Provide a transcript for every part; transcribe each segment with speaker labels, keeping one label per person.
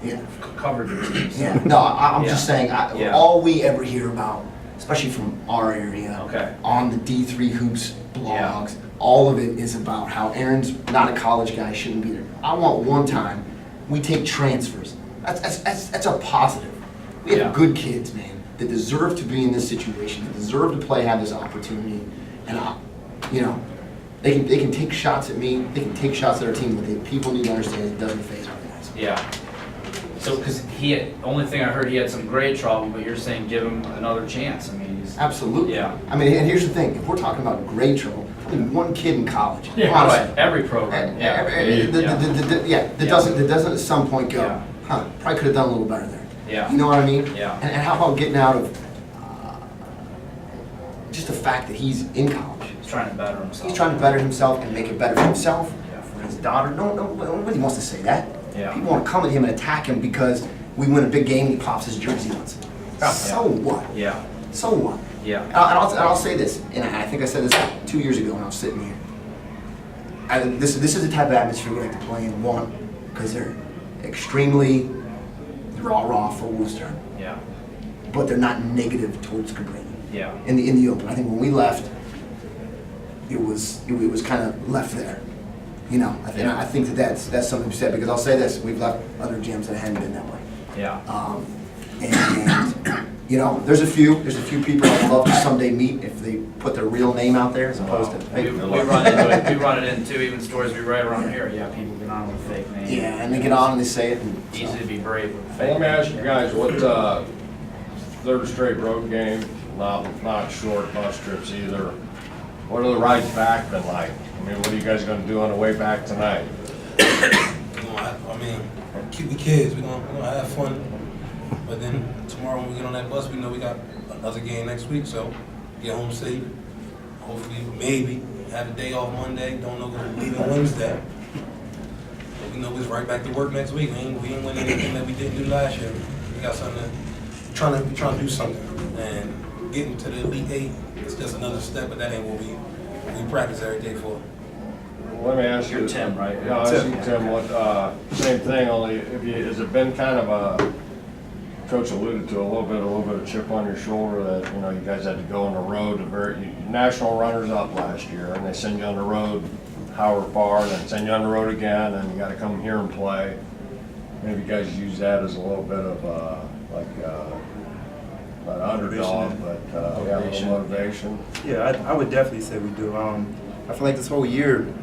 Speaker 1: Yeah.
Speaker 2: covered your team. So.
Speaker 1: Yeah. No, I'm
Speaker 2: Yeah.
Speaker 1: just saying,
Speaker 2: Yeah.
Speaker 1: all we ever hear about, especially from our area,
Speaker 2: Okay.
Speaker 1: on the D3 Hoops blogs,
Speaker 2: Yeah.
Speaker 1: all of it is about how Aaron's not a college guy, shouldn't be there. I want one time we take transfers. That's a positive. We have
Speaker 2: Yeah.
Speaker 1: good kids, man, that deserve to be in this situation, that deserve to play, have this opportunity, and you know, they can take shots at me, they can take shots at our team, but people need to understand it doesn't phase our guys.
Speaker 2: Yeah. So, because only thing I heard, he had some grade trouble, but you're saying give him another chance. I mean, he's.
Speaker 1: Absolutely.
Speaker 2: Yeah.
Speaker 1: I mean, and here's the thing: if we're talking about grade trouble, I mean, one kid in college.
Speaker 2: Yeah,
Speaker 1: honestly,
Speaker 2: right. Every program. Yeah.
Speaker 1: That doesn't at some point go,
Speaker 2: Yeah.
Speaker 1: probably could have done a little better there.
Speaker 2: Yeah.
Speaker 1: You know what I mean?
Speaker 2: Yeah.
Speaker 1: And how about getting out of just the fact that he's in college?
Speaker 2: He's trying to better himself.
Speaker 1: He's trying to better himself and make it better for himself,
Speaker 2: Yeah.
Speaker 1: for his daughter. Nobody wants to say that.
Speaker 2: Yeah.
Speaker 1: People want to come at him and attack him because we win a big game and he pops his jersey on. So what?
Speaker 2: Yeah.
Speaker 1: So what?
Speaker 2: Yeah.
Speaker 1: And I'll say this, and I think I said this 2 years ago when I was sitting here. This is the type of atmosphere we like to play in, one, because they're extremely raw for Wooster,
Speaker 2: Yeah.
Speaker 1: but they're not negative towards Cabrini
Speaker 2: Yeah.
Speaker 1: in the open. I think when we left, it was kind of left there. You know, I think that's something to be said, because I'll say this: we've left other gyms that hadn't been that way.
Speaker 2: Yeah.
Speaker 1: And you know, there's a few people I'd love to someday meet if they put their real name out there as opposed to
Speaker 2: We
Speaker 1: fake.
Speaker 2: run into it. We run it into even stories we write around here. Yeah, people get on with fake names.
Speaker 1: Yeah, and they get on and they say it. And
Speaker 2: Easy
Speaker 1: so.
Speaker 2: to be brave with
Speaker 3: Well,
Speaker 2: fake.
Speaker 3: let me ask you
Speaker 2: names.
Speaker 3: guys, what, third straight road game, not short bus trips either. What are the rides back been like? I mean, what are you guys gonna do on the way back tonight?
Speaker 4: I mean, keep the kids. We're gonna have fun. But then tomorrow when we get on that bus, we know we got another game next week. So get home safe. Hopefully, maybe have a day off Monday. Don't know when we're leaving Wednesday. But we know it's right back to work next week. We ain't winning anything that we didn't do last year. We got something. Trying to do something. And getting to the Elite Eight is just another step. But that ain't what we practice every day for.
Speaker 3: Let me ask you.
Speaker 2: You're Tim, right?
Speaker 3: Yeah, I asked you, Tim, what, same thing, only, has it been kind of a, Coach alluded to a little bit of chip on your shoulder that, you know, you guys had to go on the road, national runners up last year, and they send you on the road however far, and then send you on the road again, and you gotta come here and play. Maybe you guys use that as a little bit of, not an underdog, but, yeah, a little motivation.
Speaker 5: Yeah, I would definitely say we do. I feel like this whole year,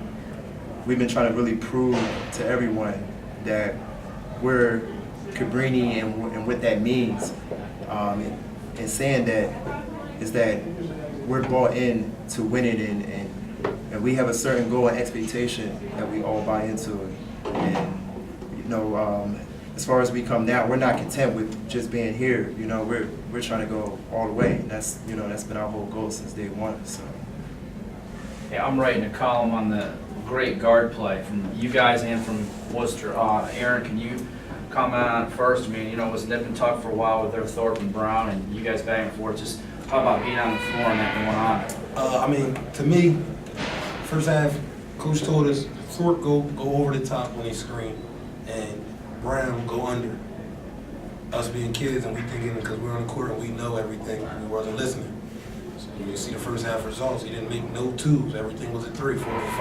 Speaker 5: we've been trying to really prove to everyone that we're Cabrini and what that means. And saying that is that we're bought in to win it, and we have a certain goal and expectation that we all buy into. And you know, as far as we come now, we're not content with just being here. You know, we're trying to go all the way. And that's been our whole goal since day one. So.
Speaker 2: Yeah, I'm writing a column on the great guard play from you guys and from Wooster. Aaron, can you comment on it first? I mean, you know, it was nip and tuck for a while with their Thorpe and Brown, and you guys back and forth. Just talk about being on the floor and that going on.
Speaker 4: I mean, to me, first half, Coach told us Thorpe go over the top when he screen, and Brown go under. Us being kids and we thinking because we're on the court and we know everything, we wasn't listening. So you see the first half results. He didn't make no twos. Everything was a 3, 4, or 5.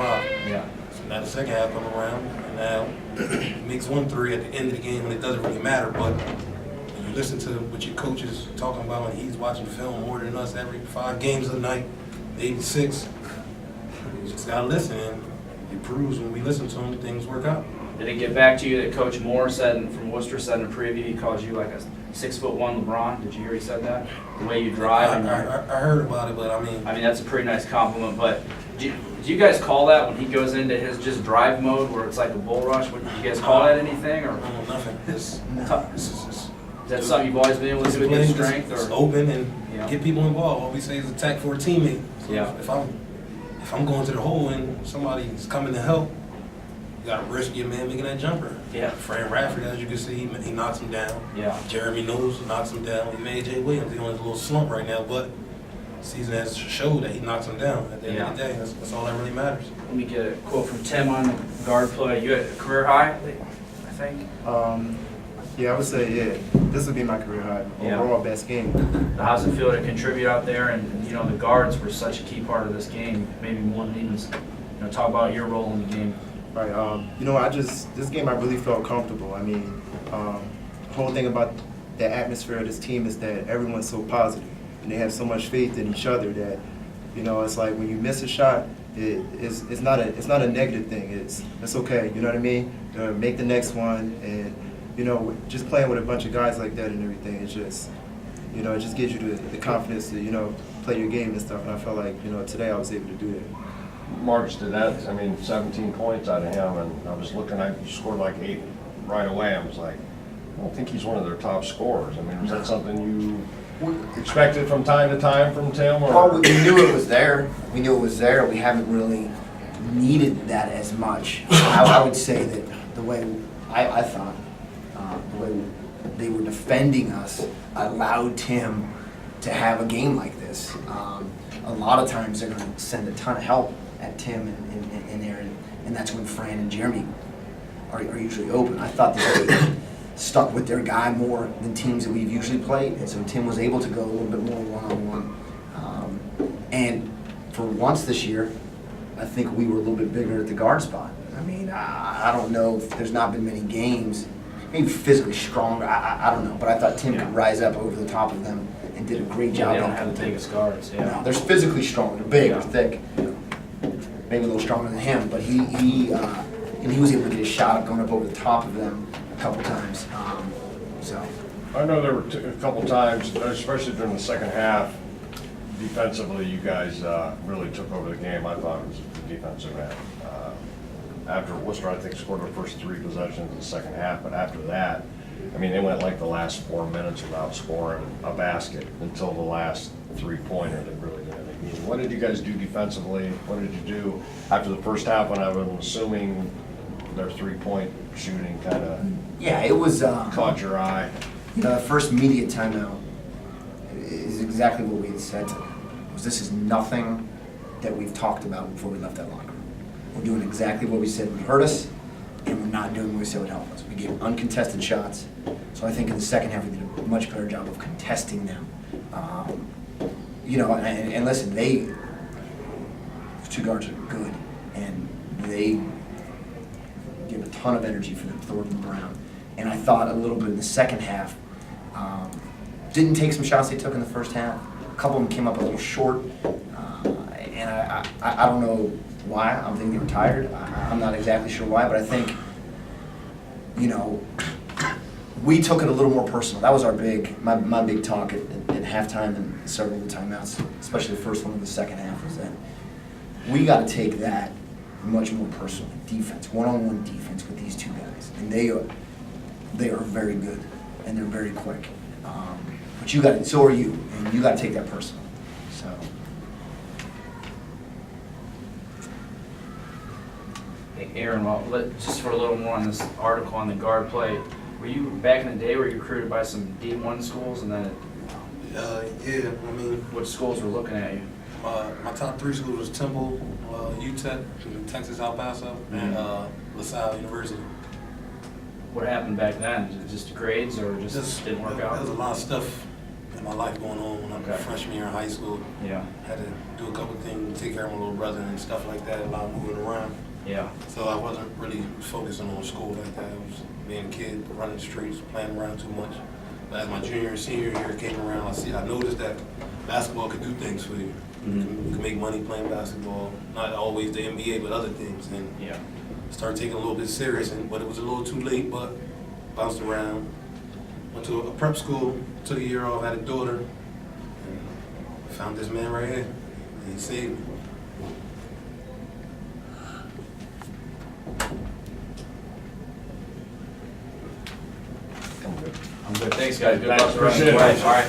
Speaker 2: Yeah.
Speaker 4: So now the second half come around, and now he makes 1 3 at the end of the game when it doesn't really matter. But when you listen to what your coach is talking about, and he's watching film more than us every 5 games a night, 8 and 6. You just gotta listen, and it proves when we listen to him, things work out.
Speaker 2: Did it get back to you that Coach Moore said, from Worcester said in a preview, he calls you like a 6'1" LeBron? Did you hear he said that? The way you drive.
Speaker 4: I heard about it, but I mean,
Speaker 2: that's a pretty nice compliment. But do you guys call that when he goes into his just drive mode, where it's like a bull rush? Would you guys call that anything, or
Speaker 4: nothing. Is
Speaker 2: that something you've always been able to do with your strength?
Speaker 4: It's
Speaker 2: Or
Speaker 4: open and
Speaker 2: Yeah.
Speaker 4: get people involved. All we say is attack for a teammate. So
Speaker 2: Yeah.
Speaker 4: If I'm going to the hole and somebody's coming to help, you got to risk your man making that jumper.
Speaker 2: Yeah.
Speaker 4: Fran Radford, as you can see, he knocks him down.
Speaker 2: Yeah.
Speaker 4: Jeremy Knowles knocks him down. Even A.J. Williams, he's on his little slump right now, but season has showed that he knocks him down. At the end of the day, that's all that really matters.
Speaker 2: Let me get a quote from Tim on guard play. You had a career high, I think.
Speaker 5: Yeah, I would say, yeah, this would be my career high.
Speaker 2: Yeah.
Speaker 5: Overall best game.
Speaker 2: How's it feel to contribute out there? And, you know, the guards were such a key part of this game, maybe more than even, talk about your role in the game.
Speaker 5: Right. This game I really felt comfortable. I mean, the whole thing about the atmosphere of this team is that everyone's so positive and they have so much faith in each other that, it's like when you miss a shot, it's not a negative thing. It's okay. You know what I mean? Make the next one, and just playing with a bunch of guys like that and everything. It just gives you the confidence to play your game and stuff. And I felt like today I was able to do that.
Speaker 3: Marcus did that, 17 points out of him, and I was looking at, he scored like 8 right away. I was like, I don't think he's one of their top scorers. I mean, was that something you expected from time to time from Tim? Or?
Speaker 1: Well, we knew it was there. We knew it was there. We haven't really needed that as much. I would say that the way I thought, the way they were defending us allowed Tim to have a game like this. A lot of times they're going to send a ton of help at Tim and Aaron, and that's when Fran and Jeremy are usually open. I thought that they stuck with their guy more than teams that we've usually played, and so Tim was able to go a little bit more one-on-one. And for once this year, I think we were a little bit bigger at the guard spot. I mean, I don't know if there's not been many games, maybe physically stronger, I don't know, but I thought Tim could rise up over the top of them and did a great job.
Speaker 2: They don't have the biggest guards, yeah.
Speaker 1: No, they're physically strong, they're big, they're thick, maybe a little stronger than him, but he was able to get his shot up going up over the top of them a couple times. So
Speaker 3: I know there were a couple times, especially during the second half, defensively, you guys really took over the game. I thought it was the defensive end. After Wooster, I think, scored their first 3 possessions in the second half, but after that, I mean, they went like the last 4 minutes without scoring a basket until the last 3-pointer. They really didn't. I mean, what did you guys do defensively? What did you do after the first half when I'm assuming their 3-point shooting kind of
Speaker 1: yeah, it was
Speaker 3: caught your eye?
Speaker 1: the first media timeout is exactly what we had said to them. This is nothing that we've talked about before we left that locker room. We're doing exactly what we said would hurt us, and we're not doing what we said would help us. We gave uncontested shots, so I think in the second half we did a much better job of contesting them. And listen, the 2 guards are good, and they give a ton of energy for them, Thornton and Brown. And I thought a little bit in the second half, didn't take some shots they took in the first half. A couple of them came up a little short, and I don't know why. I'm thinking they were tired. I'm not exactly sure why, but I think, we took it a little more personal. That was my big talk at halftime and several of the timeouts, especially the first one of the second half, was that we got to take that much more personally. Defense, one-on-one defense with these 2 guys, and they are very good and they're very quick. But so are you, and you got to take that personal. So.
Speaker 2: Hey, Aaron, just for a little more on this article on the guard play, were you, back in the day, were you recruited by some D1 schools, and then
Speaker 4: Yeah, I mean,
Speaker 2: what schools were looking at you?
Speaker 4: my top 3 schools was Temple, UTEP, Texas El Paso, and LaSalle University.
Speaker 2: What happened back then? Was it just grades, or just didn't work out?
Speaker 4: There was a lot of stuff in my life going on when I was a freshman year in high school.
Speaker 2: Yeah.
Speaker 4: Had to do a couple things, take care of my little brother and stuff like that, a lot of moving around.
Speaker 2: Yeah.
Speaker 4: So I wasn't really focusing on school like that. I was being a kid, running the streets, playing around too much. But as my junior and senior year came around, I noticed that basketball could do things for you. You can make money playing basketball, not always the NBA, but other things. And
Speaker 2: Yeah.
Speaker 4: started taking it a little bit serious, but it was a little too late, but bounced around. Went to a prep school, took a year off, had a daughter, and found this man right here, and he saved me.
Speaker 3: I'm good.
Speaker 2: I'm good. Thanks, guys. Good
Speaker 3: Thanks,
Speaker 2: luck the rest of
Speaker 3: appreciate
Speaker 2: the
Speaker 3: it.
Speaker 2: way. All right.